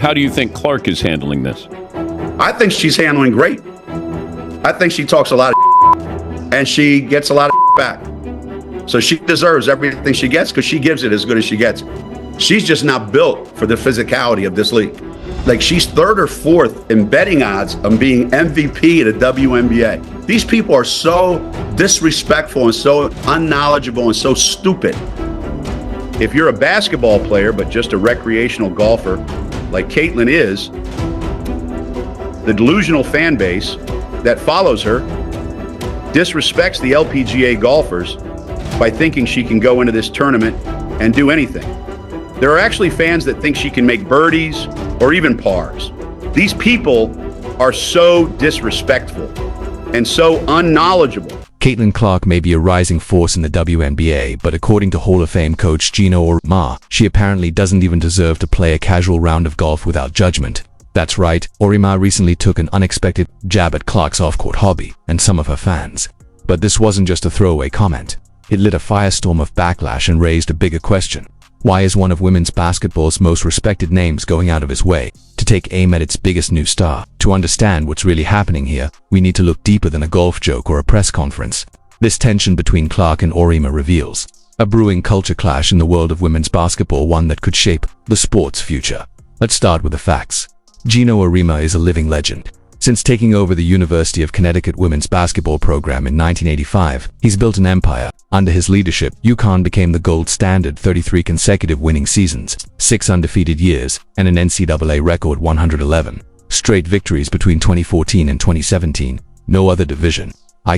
How do you think Clark is handling this? I think she's handling great. I think she talks a lot of and she gets a lot of back. So she deserves everything she gets because she gives it as good as she gets. She's just not built for the physicality of this league. Like, she's third or fourth in betting odds on being MVP at the WNBA. These people are so disrespectful and so unknowledgeable and so stupid. If you're a basketball player but just a recreational golfer like Caitlin is, the delusional fan base that follows her disrespects the LPGA golfers by thinking she can go into this tournament and do anything. There are actually fans that think she can make birdies or even pars. These people are so disrespectful and so unknowledgeable. Caitlin Clark may be a rising force in the WNBA, but according to Hall of Fame coach Geno Auriemma, she apparently doesn't even deserve to play a casual round of golf without judgment. That's right, Auriemma recently took an unexpected jab at Clark's off-court hobby and some of her fans. But this wasn't just a throwaway comment. It lit a firestorm of backlash and raised a bigger question. Why is one of women's basketball's most respected names going out of his way to take aim at its biggest new star? To understand what's really happening here, we need to look deeper than a golf joke or a press conference. This tension between Clark and Auriemma reveals a brewing culture clash in the world of women's basketball, one that could shape the sport's future. Let's start with the facts. Geno Auriemma is a living legend. Since taking over the University of Connecticut women's basketball program in 1985, he's built an empire. Under his leadership, UConn became the gold standard, 33 consecutive winning seasons, 6 undefeated years, and an NCAA record 111 straight victories between 2014 and 2017. No other division,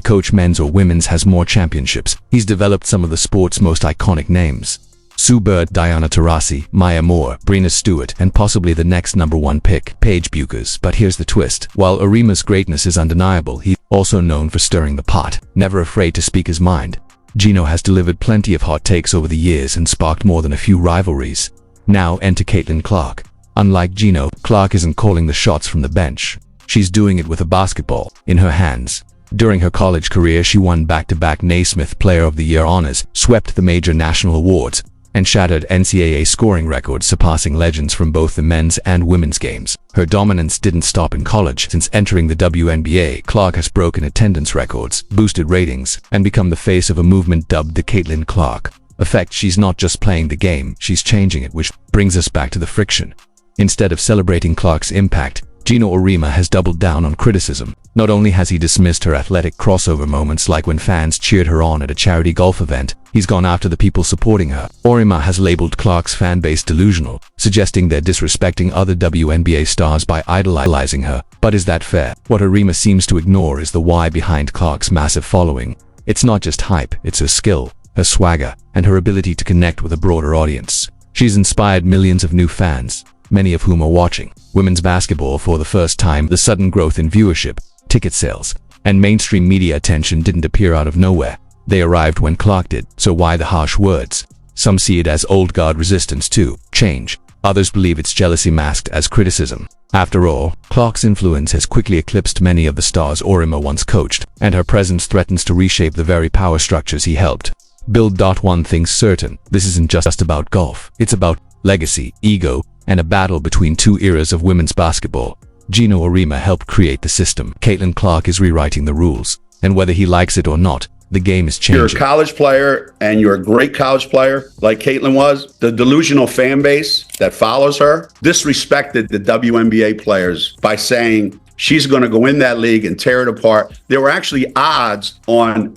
coach men's or women's, has more championships. He's developed some of the sport's most iconic names: Sue Bird, Diana Taurasi, Maya Moore, Breena Stewart, and possibly the next #1 pick, Paige Bueckers. But here's the twist. While Auriemma's greatness is undeniable, he's also known for stirring the pot, never afraid to speak his mind. Geno has delivered plenty of hot takes over the years and sparked more than a few rivalries. Now enter Caitlin Clark. Unlike Geno, Clark isn't calling the shots from the bench. She's doing it with a basketball in her hands. During her college career, she won back-to-back Naismith Player of the Year honors, swept the major national awards, and shattered NCAA scoring records, surpassing legends from both the men's and women's games. Her dominance didn't stop in college. Since entering the WNBA, Clark has broken attendance records, boosted ratings, and become the face of a movement dubbed the Caitlin Clark effect. She's not just playing the game, she's changing it, which brings us back to the friction. Instead of celebrating Clark's impact, Geno Auriemma has doubled down on criticism. Not only has he dismissed her athletic crossover moments, like when fans cheered her on at a charity golf event, he's gone after the people supporting her. Auriemma has labeled Clark's fan base delusional, suggesting they're disrespecting other WNBA stars by idolizing her. But is that fair? What Auriemma seems to ignore is the why behind Clark's massive following. It's not just hype, it's her skill, her swagger, and her ability to connect with a broader audience. She's inspired millions of new fans, many of whom are watching women's basketball for the first time. The sudden growth in viewership, ticket sales, and mainstream media attention didn't appear out of nowhere. They arrived when Clark did. So why the harsh words? Some see it as old guard resistance to change. Others believe it's jealousy masked as criticism. After all, Clark's influence has quickly eclipsed many of the stars Auriemma once coached, and her presence threatens to reshape the very power structures he helped build. One thing's certain: this isn't just about golf. It's about legacy, ego, and a battle between two eras of women's basketball. Geno Auriemma helped create the system. Caitlin Clark is rewriting the rules, and whether he likes it or not, the game is changing. You're a college player, and you're a great college player like Caitlin was. The delusional fan base that follows her disrespected the WNBA players by saying she's going to go in that league and tear it apart. There were actually odds on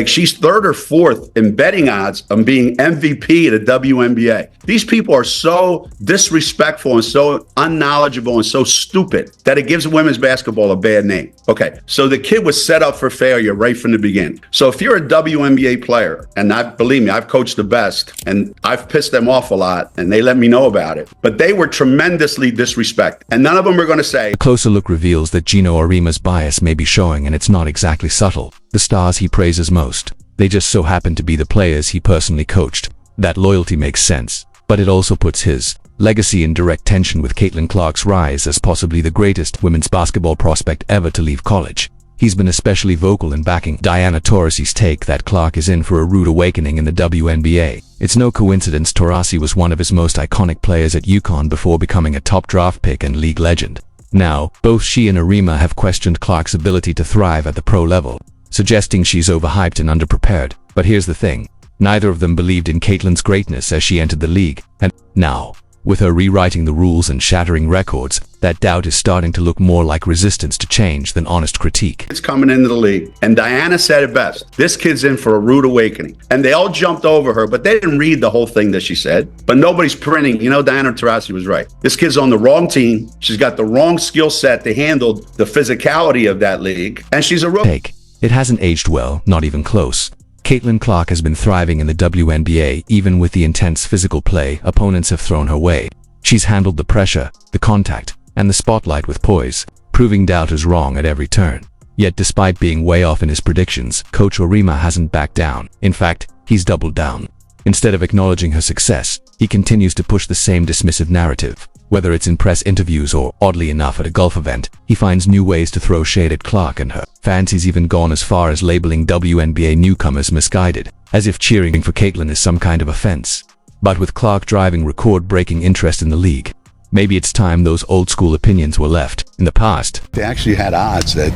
she's third or fourth in betting odds on being MVP at the WNBA. These people are so disrespectful and so unknowledgeable and so stupid that it gives women's basketball a bad name. Okay, so the kid was set up for failure right from the beginning. So if you're a WNBA player, and believe me, I've coached the best, and I've pissed them off a lot, and they let me know about it, but they were tremendously disrespected, and none of them are going to say. A closer look reveals that Geno Auriemma's bias may be showing, and it's not exactly subtle. The stars he praises most, they just so happen to be the players he personally coached. That loyalty makes sense, but it also puts his legacy in direct tension with Caitlin Clark's rise as possibly the greatest women's basketball prospect ever to leave college. He's been especially vocal in backing Diana Taurasi's take that Clark is in for a rude awakening in the WNBA. It's no coincidence Taurasi was one of his most iconic players at UConn before becoming a top draft pick and league legend. Now, both she and Auriemma have questioned Clark's ability to thrive at the pro level, suggesting she's overhyped and underprepared. But here's the thing. Neither of them believed in Caitlin's greatness as she entered the league, and now, with her rewriting the rules and shattering records, that doubt is starting to look more like resistance to change than honest critique. It's coming into the league, and Diana said it best. This kid's in for a rude awakening. And they all jumped over her, but they didn't read the whole thing that she said. But nobody's printing. Diana Taurasi was right. This kid's on the wrong team. She's got the wrong skill set to handle the physicality of that league, and she's a rookie. It hasn't aged well, not even close. Caitlin Clark has been thriving in the WNBA even with the intense physical play opponents have thrown her way. She's handled the pressure, the contact, and the spotlight with poise, proving doubters wrong at every turn. Yet despite being way off in his predictions, Coach Auriemma hasn't backed down. In fact, he's doubled down. Instead of acknowledging her success, he continues to push the same dismissive narrative. Whether it's in press interviews or, oddly enough, at a golf event, he finds new ways to throw shade at Clark and her. Fans he's even gone as far as labeling WNBA newcomers misguided, as if cheering for Caitlin is some kind of offense. But with Clark driving record-breaking interest in the league, maybe it's time those old-school opinions were left in the past. They actually had odds that,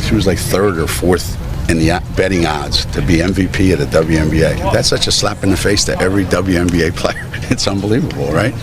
she was like third or fourth in the betting odds to be MVP of the WNBA. That's such a slap in the face to every WNBA player. It's unbelievable, right?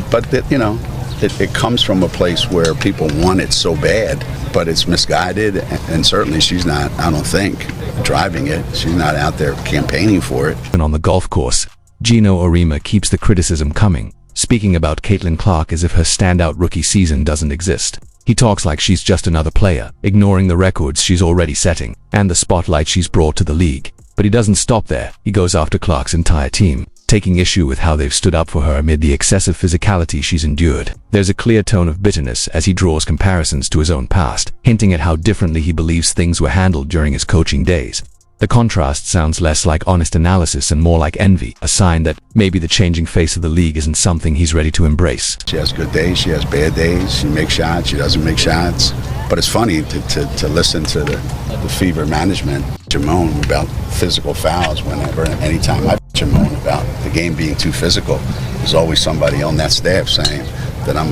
But it comes from a place where people want it so bad, but it's misguided, and certainly she's not, I don't think, driving it. She's not out there campaigning for it. And on the golf course, Geno Auriemma keeps the criticism coming, speaking about Caitlin Clark as if her standout rookie season doesn't exist. He talks like she's just another player, ignoring the records she's already setting and the spotlight she's brought to the league. But he doesn't stop there. He goes after Clark's entire team, taking issue with how they've stood up for her amid the excessive physicality she's endured. There's a clear tone of bitterness as he draws comparisons to his own past, hinting at how differently he believes things were handled during his coaching days. The contrast sounds less like honest analysis and more like envy, a sign that maybe the changing face of the league isn't something he's ready to embrace. She has good days, she has bad days, she makes shots, she doesn't make shots. But it's funny to listen to the fever management moan about physical fouls anytime I moan about the game being too physical. There's always somebody on that staff saying that I'm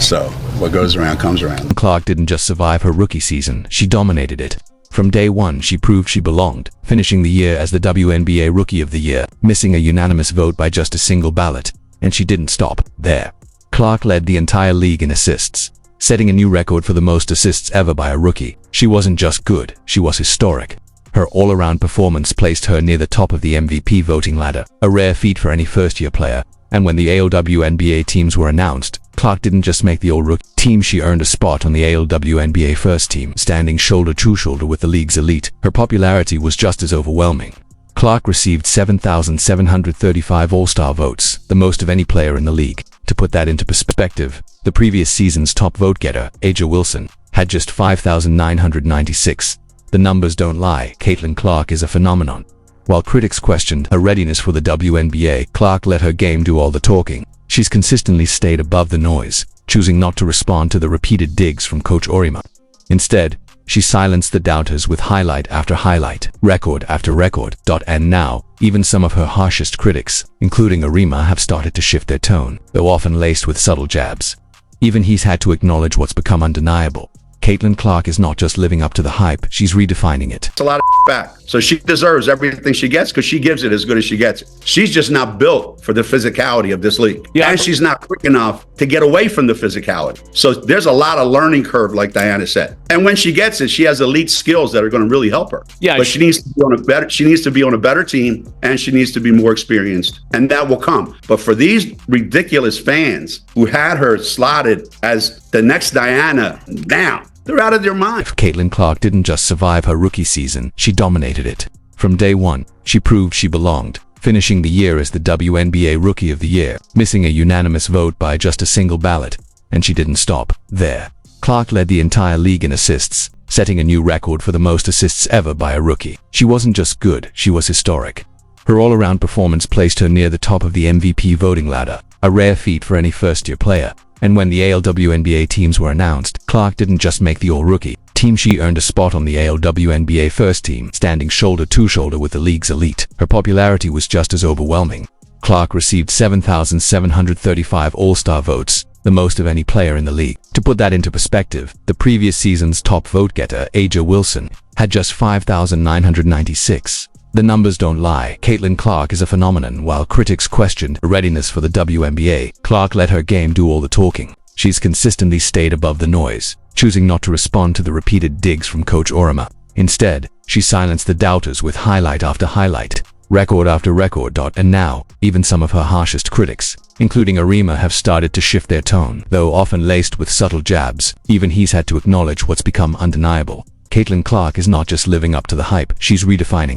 so what goes around comes around. Clark didn't just survive her rookie season, she dominated it. From day one, she proved she belonged, finishing the year as the WNBA Rookie of the Year, missing a unanimous vote by just a single ballot. And she didn't stop there. Clark led the entire league in assists, setting a new record for the most assists ever by a rookie. She wasn't just good, she was historic. Her all-around performance placed her near the top of the MVP voting ladder, a rare feat for any first-year player. And when the ALWNBA teams were announced, Clark didn't just make the all-rookie team, she earned a spot on the ALWNBA first team, standing shoulder to shoulder with the league's elite. Her popularity was just as overwhelming. Clark received 7,735 All-Star votes, the most of any player in the league. To put that into perspective, the previous season's top vote-getter, A'ja Wilson, had just 5,996. The numbers don't lie, Caitlin Clark is a phenomenon. While critics questioned her readiness for the WNBA, Clark let her game do all the talking. She's consistently stayed above the noise, choosing not to respond to the repeated digs from Coach Auriemma. Instead, she silenced the doubters with highlight after highlight, record after record. And now, even some of her harshest critics, including Auriemma, have started to shift their tone, though often laced with subtle jabs. Even he's had to acknowledge what's become undeniable. Caitlin Clark is not just living up to the hype, she's redefining it. It's a lot of back. So she deserves everything she gets because she gives it as good as she gets it. She's just not built for the physicality of this league. Yeah. And she's not quick enough to get away from the physicality. So there's a lot of learning curve, like Diana said. And when she gets it, she has elite skills that are going to really help her. Yeah. But she needs to be on a better team, and she needs to be more experienced, and that will come. But for these ridiculous fans who had her slotted as the next Diana, now they're out of their mind. Caitlin Clark didn't just survive her rookie season, she dominated it. From day one, she proved she belonged, finishing the year as the WNBA Rookie of the Year, missing a unanimous vote by just a single ballot. And she didn't stop there. Clark led the entire league in assists, setting a new record for the most assists ever by a rookie. She wasn't just good, she was historic. Her all-around performance placed her near the top of the MVP voting ladder, a rare feat for any first-year player. And when the ALWNBA teams were announced, Clark didn't just make the All-Rookie team, she earned a spot on the ALWNBA first team, standing shoulder to shoulder with the league's elite. Her popularity was just as overwhelming. Clark received 7,735 All-Star votes, the most of any player in the league. To put that into perspective, the previous season's top vote-getter, A'ja Wilson, had just 5,996. The numbers don't lie. Caitlin Clark is a phenomenon. While critics questioned her readiness for the WNBA, Clark let her game do all the talking. She's consistently stayed above the noise, choosing not to respond to the repeated digs from Coach Auriemma. Instead, she silenced the doubters with highlight after highlight, record after record. And now, even some of her harshest critics, including Auriemma, have started to shift their tone. Though often laced with subtle jabs, even he's had to acknowledge what's become undeniable. Caitlin Clark is not just living up to the hype, she's redefining